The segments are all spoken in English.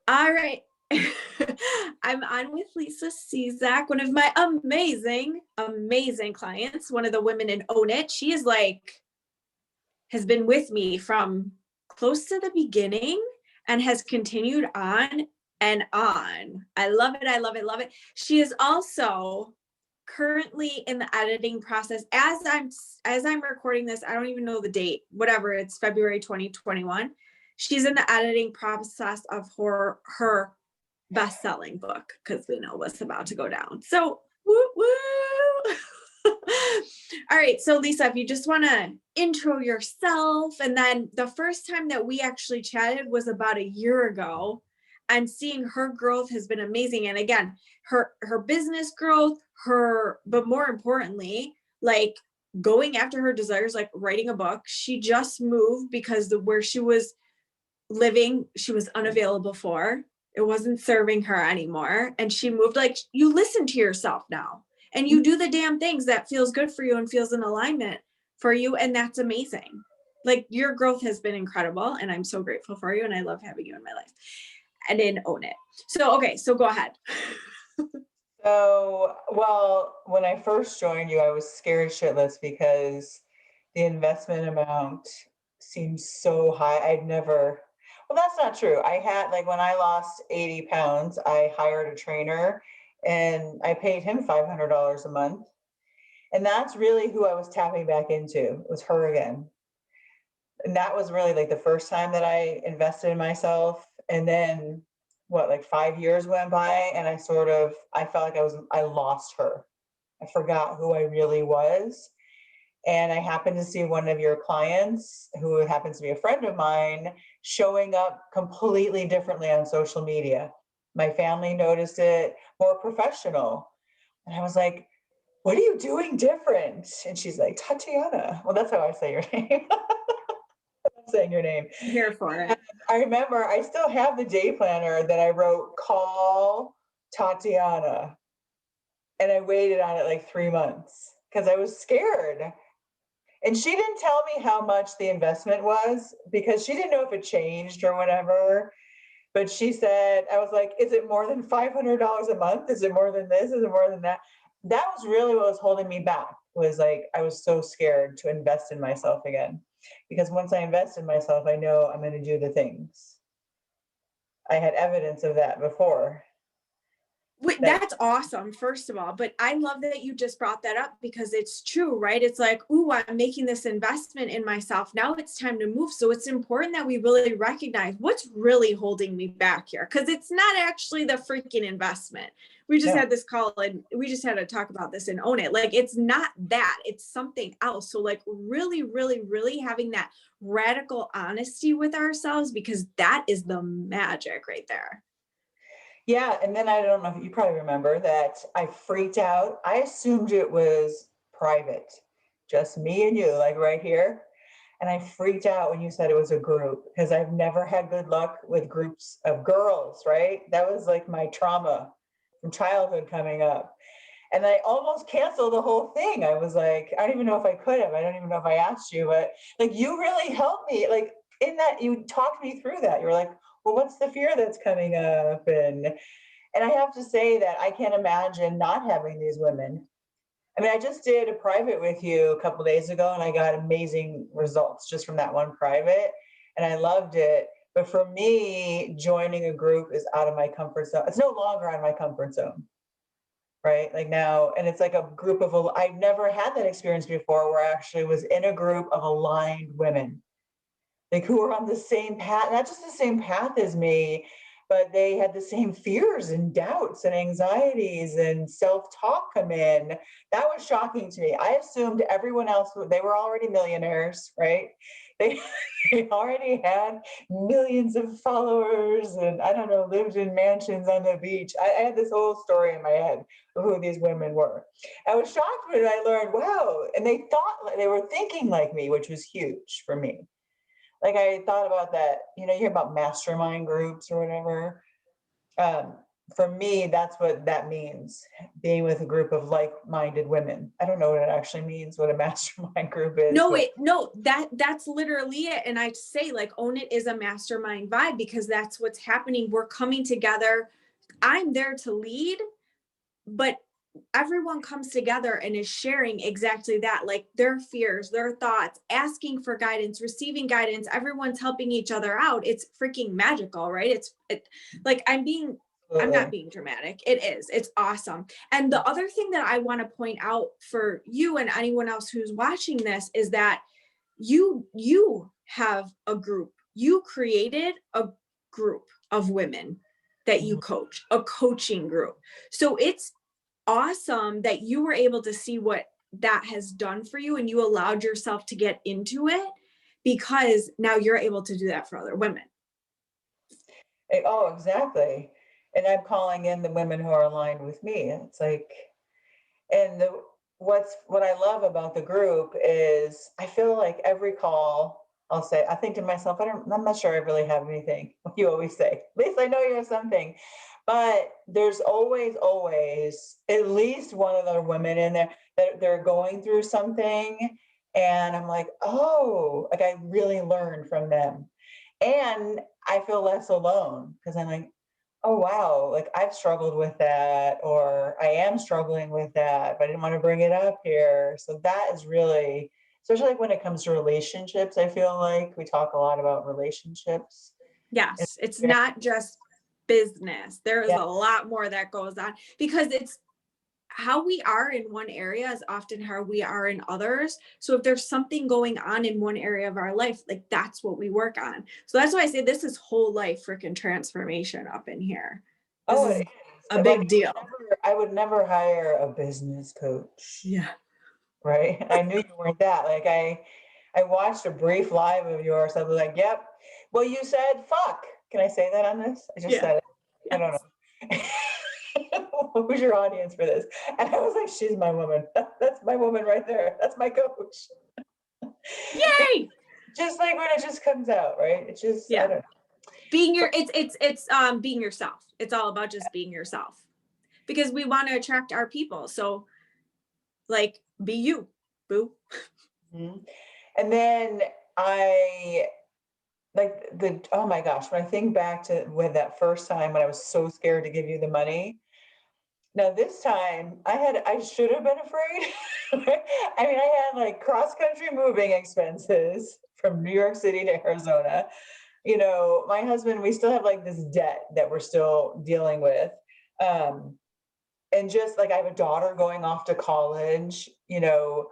All right. I'm on with Lisa Ceizyk, one of my amazing, amazing clients, one of the women in Own It. She is like, has been with me from close to the beginning and has continued on and on. I love it. I love it. Love it. She is also currently in the editing process as I'm recording this. I don't even know the date, whatever, it's February 2021. She's in the editing process of her best-selling book, because we know what's about to go down. So woo woo. All right, so Lisa, if you just want to intro yourself, and then the first time that we actually chatted was about a year ago, and seeing her growth has been amazing. And again, her business growth, but more importantly, like going after her desires, like writing a book. She just moved because where she was living, she was unavailable for. It wasn't serving her anymore. And she moved. Like, you listen to yourself now and you do the damn things that feels good for you and feels in alignment for you. And that's amazing. Like, your growth has been incredible. And I'm so grateful for you. And I love having you in my life and in Own It. So, okay. So go ahead. So, well, when I first joined you, I was scared shitless because the investment amount seemed so high. Well, that's not true. I had, like, when I lost 80 pounds, I hired a trainer and I paid him $500 a month. And that's really who I was tapping back into. It was her again. And that was really like the first time that I invested in myself. And then like 5 years went by and I felt like I lost her. I forgot who I really was. And I happened to see one of your clients, who happens to be a friend of mine, showing up completely differently on social media. My family noticed it, more professional. And I was like, what are you doing different? And she's like, Tatiana. Well, that's how I say your name. I'm saying your name. I'm here for it. I remember I still have the day planner that I wrote, call Tatiana. And I waited on it like 3 months because I was scared. And she didn't tell me how much the investment was because she didn't know if it changed or whatever. But she said, I was like, is it more than $500 a month? Is it more than this? Is it more than that? That was really what was holding me back, was like, I was so scared to invest in myself again. Because once I invest in myself, I know I'm going to do the things. I had evidence of that before. Wait, that's awesome, first of all. But I love that you just brought that up because it's true, right? It's like, ooh, I'm making this investment in myself. Now it's time to move. So it's important that we really recognize what's really holding me back here, because it's not actually the freaking investment. We just had this call and we just had to talk about this and Own It. Like, it's not that, it's something else. So like really, really, really having that radical honesty with ourselves, because that is the magic right there. Yeah, and then I don't know if you probably remember that I freaked out. I assumed it was private, just me and you, like right here. And I freaked out when you said it was a group because I've never had good luck with groups of girls, right? That was like my trauma from childhood coming up. And I almost canceled the whole thing. I was like, I don't even know if I could have. I don't even know if I asked you, but like you really helped me. Like in that, you talked me through that. You were like, well, what's the fear that's coming up? And I have to say that I can't imagine not having these women. I mean, I just did a private with you a couple of days ago and I got amazing results just from that one private and I loved it. But for me, joining a group is out of my comfort zone. It's no longer out of my comfort zone, right? Like now, and it's like a group of, I've never had that experience before where I actually was in a group of aligned women, like who were on the same path, not just the same path as me, but they had the same fears and doubts and anxieties and self-talk come in. That was shocking to me. I assumed everyone else, they were already millionaires, right? They, they already had millions of followers and I don't know, lived in mansions on the beach. I had this whole story in my head of who these women were. I was shocked when I learned, wow, and they thought, they were thinking like me, which was huge for me. Like I thought about that, you hear about mastermind groups or whatever. for me, that's what that means, being with a group of like-minded women. I don't know what it actually means, what a mastermind group is, No, but that's literally it. And I say like own it is a mastermind vibe because that's what's happening. We're coming together. I'm there to lead, but everyone comes together and is sharing exactly that, like their fears, their thoughts, asking for guidance, receiving guidance. Everyone's helping each other out. It's freaking magical, right? Like I'm not being dramatic. It's awesome. And the other thing that I want to point out for you and anyone else who's watching this is that you have a group. You created a group of women that you coach, a coaching group. So it's awesome that you were able to see what that has done for you and you allowed yourself to get into it because now you're able to do that for other women. Oh, exactly. And I'm calling in the women who are aligned with me. It's like, and what I love about the group is I feel like every call I'll say, I think to myself, I'm not sure I really have anything. You always say, at least I know you have something. But there's always at least one of the women in there that they're going through something. And I'm like, oh, like I really learned from them. And I feel less alone because I'm like, oh, wow, like I've struggled with that, or I am struggling with that, but I didn't want to bring it up here. So that is really, especially like when it comes to relationships, I feel like we talk a lot about relationships. Yes, it's not just business. There is Yeah. a lot more that goes on because it's how we are in one area is often how we are in others. So if there's something going on in one area of our life, like that's what we work on. So that's why I say this is whole life freaking transformation up in here. This Oh, it is is. a Like big deal. I would never hire a business coach, Yeah. right? I knew you weren't that. Like I watched a brief live of yours. I was like, yep. Well, you said fuck. Can I say that on this? I just Yeah. said it. I don't Yes. know. Who's your audience for this? And I was like, she's my woman. That's my woman right there. That's my coach. Yay. Just like when it just comes out, right? It just, I Yeah. don't know. Being it's being yourself. It's all about just being yourself because we want to attract our people. So like be you, boo. Mhm. And then I like oh my gosh, when I think back to when that first time when I was so scared to give you the money. Now this time I should have been afraid. I mean, I had like cross country moving expenses from New York City to Arizona. You know, my husband, we still have like this debt that we're still dealing with. Um, and just like I have a daughter going off to college, you know,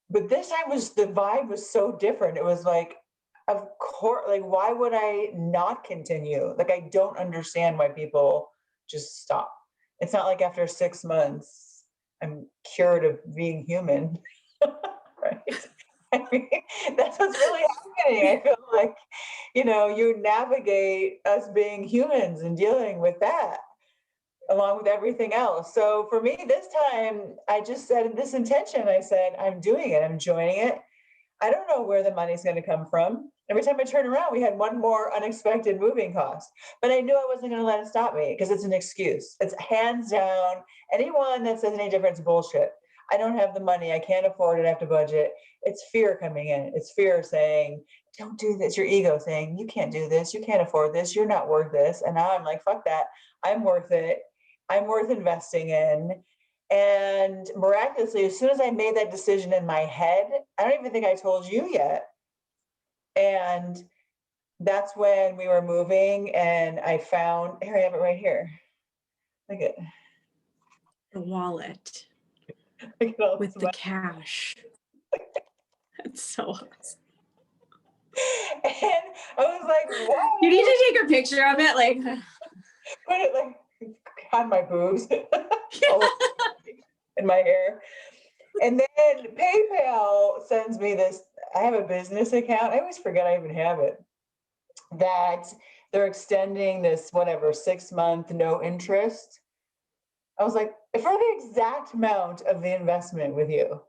but this time was the vibe was so different. It was like, of course, like why would I not continue? Like I don't understand why people just stop. It's not like after 6 months I'm cured of being human, right? I mean, that's what's really happening. I feel like, you know, you navigate us being humans and dealing with that along with everything else. So for me, this time, I just said this intention. I said, I'm doing it, I'm joining it. I don't know where the money's going to come from. Every time I turn around, we had one more unexpected moving cost. But I knew I wasn't going to let it stop me because it's an excuse. It's hands down. Anyone that says any different is bullshit. I don't have the money. I can't afford it. I have to budget. It's fear coming in. It's fear saying, don't do this. Your ego saying, you can't do this. You can't afford this. You're not worth this. And now I'm like, fuck that. I'm worth it. I'm worth investing in. And miraculously, as soon as I made that decision in my head, I don't even think I told you yet. And that's when we were moving, and I found here, I have it right here. Look at, The wallet look at all with this the money. cash. It's so awesome. And I was like, You need whoa, to take a picture of it, like put it like on my boobs, all in my hair. And then PayPal sends me this. I have a business account. I always forget I even have it. That they're extending this whatever 6 month no interest. I was like, for the exact amount of the investment with you.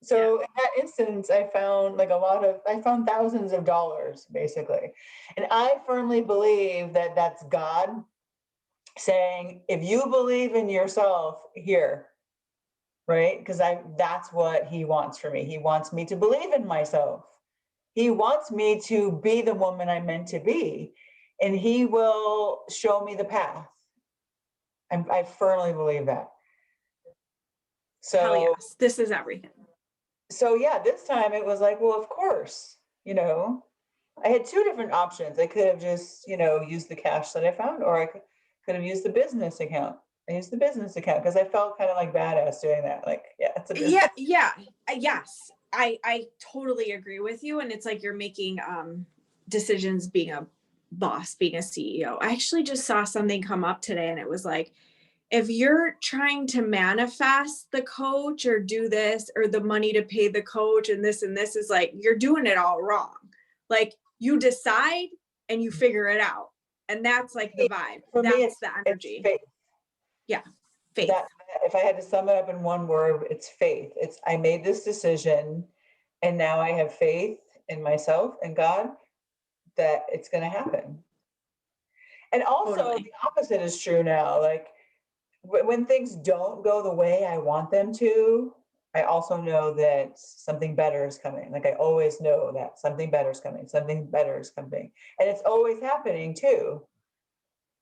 So in that instance, I found like I found thousands of dollars basically. And I firmly believe that that's God. saying, if you believe in yourself here, right? Because that's what he wants for me. He wants me to believe in myself. He wants me to be the woman I'm meant to be, and he will show me the path. I firmly believe that. Hell So, yes, this is everything. so yeah, this time it was like, well, of course, I had two different options. I could have just, used the cash that I found, or I could have used the business account. I used the business account because I felt kind of like badass doing that. Like, yeah, it's a Yeah, business. yeah, yes. I totally agree with you. And it's like you're making decisions being a boss, being a CEO. I actually just saw something come up today and it was like, if you're trying to manifest the coach or do this or the money to pay the coach and this is like, you're doing it all wrong. Like you decide and you figure it out. And that's like the vibe. For me, That's the it's energy. faith. Yeah. Faith. That if I had to sum it up in one word, it's faith. It's I made this decision, and now I have faith in myself and God that it's going to happen. And also, Totally. the opposite is true now. Like when things don't go the way I want them to, I also know that something better is coming. Like I always know that something better is coming, something better is coming. And it's always happening too.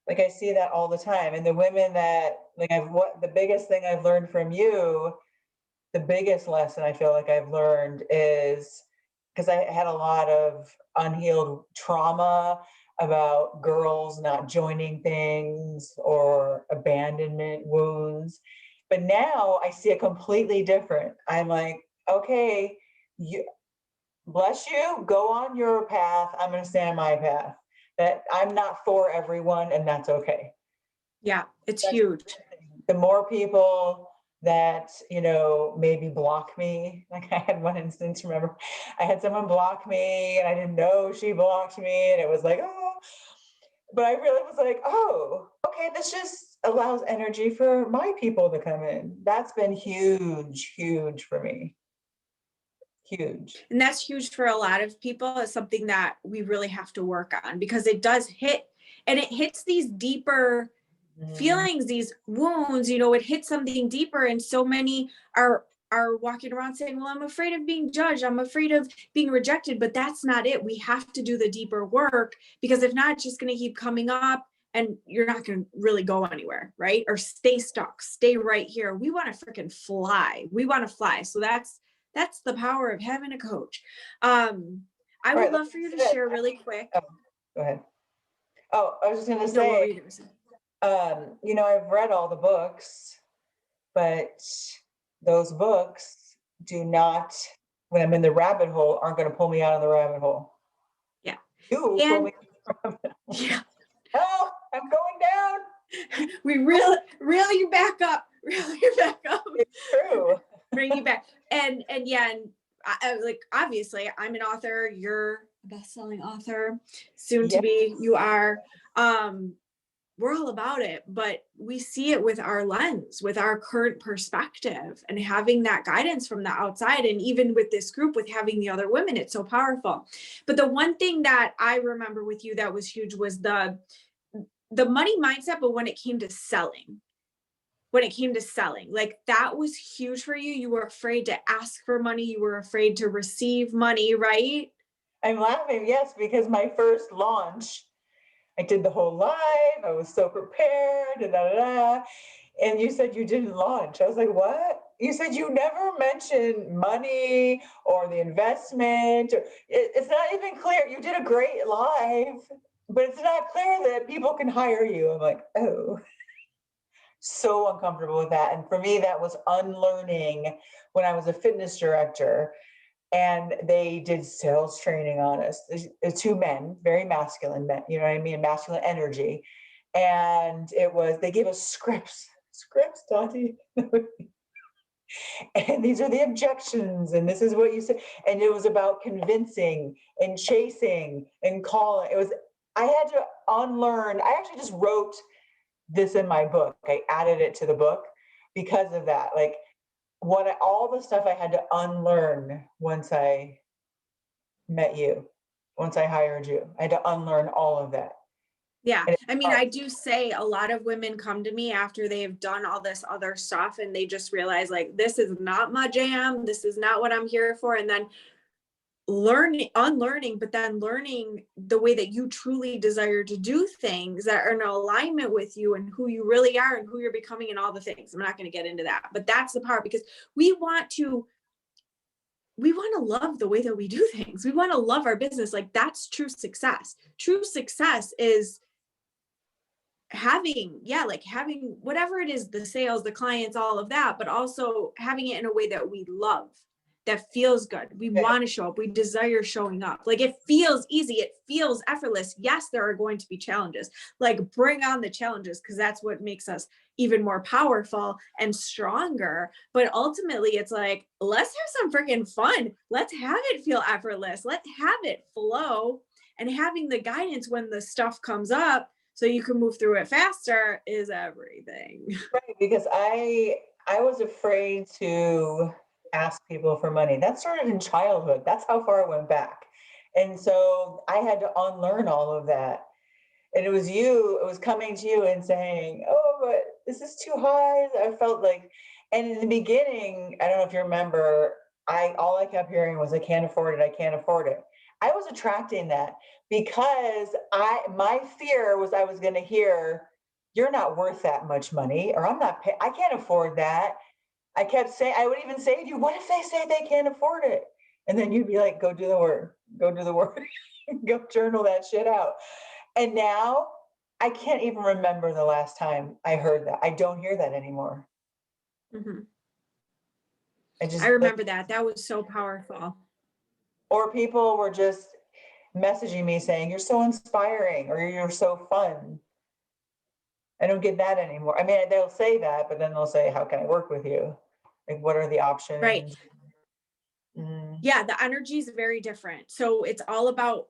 Like I see that all the time. And the women that like what the biggest thing I've learned from you, the biggest lesson I feel like I've learned is because I had a lot of unhealed trauma about girls not joining things or abandonment wounds. But now I see it completely different. I'm like, okay, you bless you, go on your path. I'm going to stay on my path. That I'm not for everyone, and that's okay. Yeah. It's That's huge. the more people that maybe block me. Like I had one instance, remember, I had someone block me and I didn't know she blocked me, and it was like, oh, but I really was like, oh, okay, this just allows energy for my people to come in. That's been huge for me. Huge. And that's huge for a lot of people. It's something that we really have to work on because it does hit and it hits these deeper Mm, feelings, these wounds, it hits something deeper. And so many are walking around saying, well, I'm afraid of being judged. I'm afraid of being rejected, but that's not it. We have to do the deeper work because if not, it's just going to keep coming up and you're not going to really go anywhere. Right. Or stay stuck, stay right here. We want to freaking fly. We want to fly. So that's the power of having a coach. I all would right, let's love for you to sit. share really quick. Oh, go ahead. Oh, I was just going to No, what were say, you going to say? I've read all the books, but those books do not, when I'm in the rabbit hole, aren't going to pull me out of the rabbit hole. Yeah. You pull And me out of the rabbit hole. yeah, Help, I'm going down. we reel you back up, reel you back up, It's true. bring you back. And yeah, and like obviously I'm an author, you're a best-selling author, soon to Yeah. be, you are. We're all about it, but we see it with our lens, with our current perspective, and having that guidance from the outside. And even with this group, with having the other women, it's so powerful. But the one thing that I remember with you that was huge was the money mindset, but when it came to selling, like that was huge for you. You were afraid to ask for money, you were afraid to receive money, right? I'm laughing, yes, because my first launch, I did the whole live. I was so prepared, and da, da, da. And you said you didn't launch. I was like, what? You said you never mentioned money or the investment. It's not even clear. You did a great live, but it's not clear that people can hire you. I'm like, oh, so uncomfortable with that. And for me, that was unlearning when I was a fitness director and they did sales training on us. Two men, very masculine men, you know what I mean? Masculine energy. And they gave us scripts, Tati. And these are the objections, and this is what you said. And it was about convincing and chasing and calling. I had to unlearn. I actually just wrote this in my book. I added it to the book because of that. Like all the stuff I had to unlearn once I met you, once I hired you. I had to unlearn all of that. Yeah. And it's I mean, hard. I do say a lot of women come to me after they've done all this other stuff and they just realize like, this is not my jam. This is not what I'm here for. And then unlearning, but then learning the way that you truly desire to do things that are in alignment with you and who you really are and who you're becoming and all the things. I'm not going to get into that, but that's the part, because we want to love the way that we do things. We want to love our business. Like, that's true success. True success is having, yeah, like having whatever it is, the sales, the clients, all of that, but also having it in a way that we love, that feels good. We Yeah. want to show up. We desire showing up. Like, it feels easy. It feels effortless. Yes, there are going to be challenges. Like, bring on the challenges, because that's what makes us even more powerful and stronger. But ultimately, it's like, let's have some freaking fun. Let's have it feel effortless. Let's have it flow. And having the guidance when the stuff comes up so you can move through it faster is everything. Right, because I was afraid to ask people for money. That started in childhood. That's how far it went back. And so I had to unlearn all of that. And it was coming to you and saying, "Oh, but this is too high." I felt like, and in the beginning, I don't know if you remember, I all I kept hearing was, "I can't afford it. I can't afford it." I was attracting that because my fear was I was going to hear, "You're not worth that much money," or I can't afford that. I kept saying, I would even say to you, "What if they say they can't afford it?" And then you'd be like, "Go do the work, go do the work, go journal that shit out." And now I can't even remember the last time I heard that. I don't hear that anymore. Mhm. I I just like, remember that. That was so powerful. or people were just messaging me saying, "You're so inspiring," or "You're so fun." I don't get that anymore. I mean, they'll say that, but then they'll say, "How can I work with you? Like, what are the Right. options?" Mm, Yeah, the energy is very different. So it's all about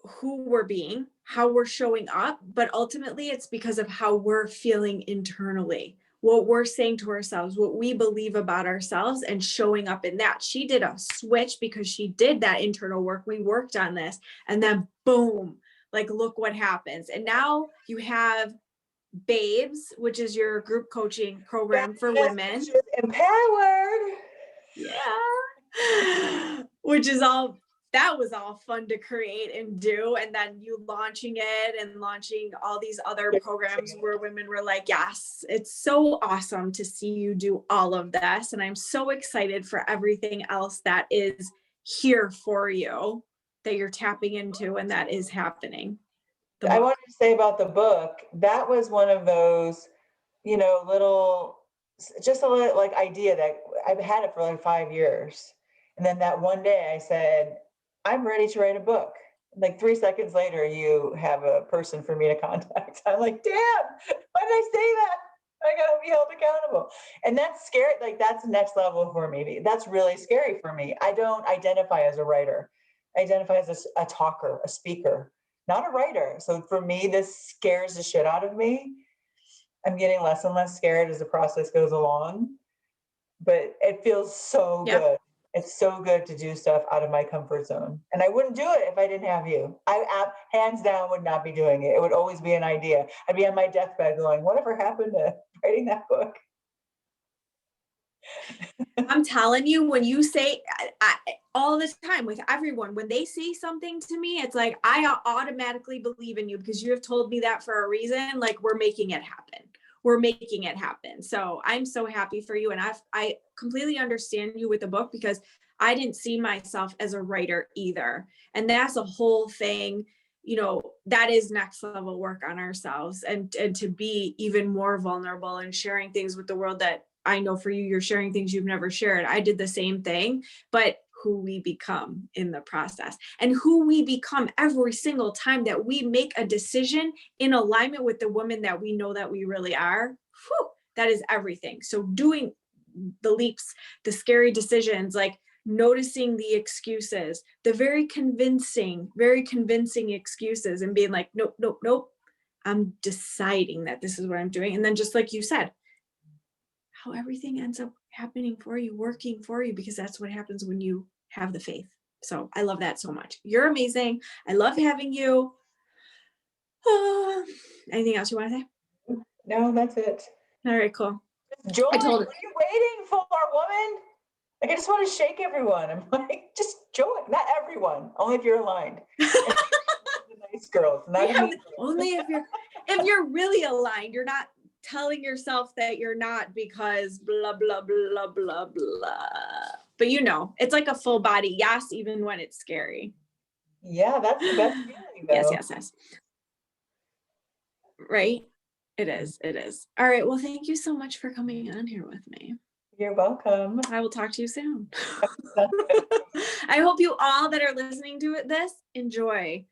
who we're being, how we're showing up, but ultimately it's because of how we're feeling internally, what we're saying to ourselves, what we believe about ourselves, and showing up in that. She did a switch because she did that internal work. We worked on this, and then boom, like, look what happens. And now you have Babes, which is your group coaching program for yes, which women. is empowered. Yeah. Which is all, that was all fun to create and do. And then you launching it and launching all these other programs where women were like, yes, it's so awesome to see you do all of this. And I'm so excited for everything else that is here for you, that you're tapping into and that is happening. The I book. wanted to say about the book, that was one of those, little, just a little like idea that I've had it for like 5 years. And then that one day I said, "I'm ready to write a book." Like 3 seconds later, you have a person for me to contact. I'm like, damn, why did I say that? I gotta be held accountable. And that's scary. Like, that's next level for me. That's really scary for me. I don't identify as a writer. I identify as a talker, a speaker, not a writer. So for me, this scares the shit out of me. I'm getting less and less scared as the process goes along, but it feels so Yep. good. It's so good to do stuff out of my comfort zone. And I wouldn't do it if I didn't have you. Hands down, would not be doing it. It would always be an idea. I'd be on my deathbed going, "Whatever happened to writing that book?" I'm telling you, when you say, all this time with everyone, when they say something to me, it's like, I automatically believe in you because you have told me that for a reason. Like, we're making it happen. We're making it happen. So I'm so happy for you. And I completely understand you with the book, because I didn't see myself as a writer either. And that's a whole thing. That is next level work on ourselves, and to be even more vulnerable and sharing things with the world that I know for you, you're sharing things you've never shared. I did the same thing, but who we become in the process, and who we become every single time that we make a decision in alignment with the woman that we know that we really are. Whew, that is everything. So doing the leaps, the scary decisions, like noticing the excuses, the very convincing excuses, and being like, nope, nope, nope. I'm deciding that this is what I'm doing. And then, just like you said, how everything ends up happening for you, working for you, because that's what happens when you have the faith. So I love that so much. You're amazing. I love having you. Anything else you want to say? No, that's it. All right, cool. Join. I told What are you waiting for, woman? Like, I just want to shake everyone. I'm like, just join. Not everyone. Only if you're aligned. The nice girls, not Yeah, me. only if you're really aligned. You're not telling yourself that you're not because blah blah blah blah blah. But you know, it's like a full body yes, even when it's scary. Yeah, that's the best feeling, though. Yes, yes, yes. Right? It is. It is. All right. Well, thank you so much for coming on here with me. You're welcome. I will talk to you soon. I hope you all that are listening to this enjoy.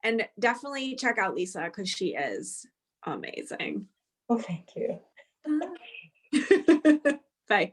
And definitely check out Lisa because she is amazing. Well, thank you. Bye.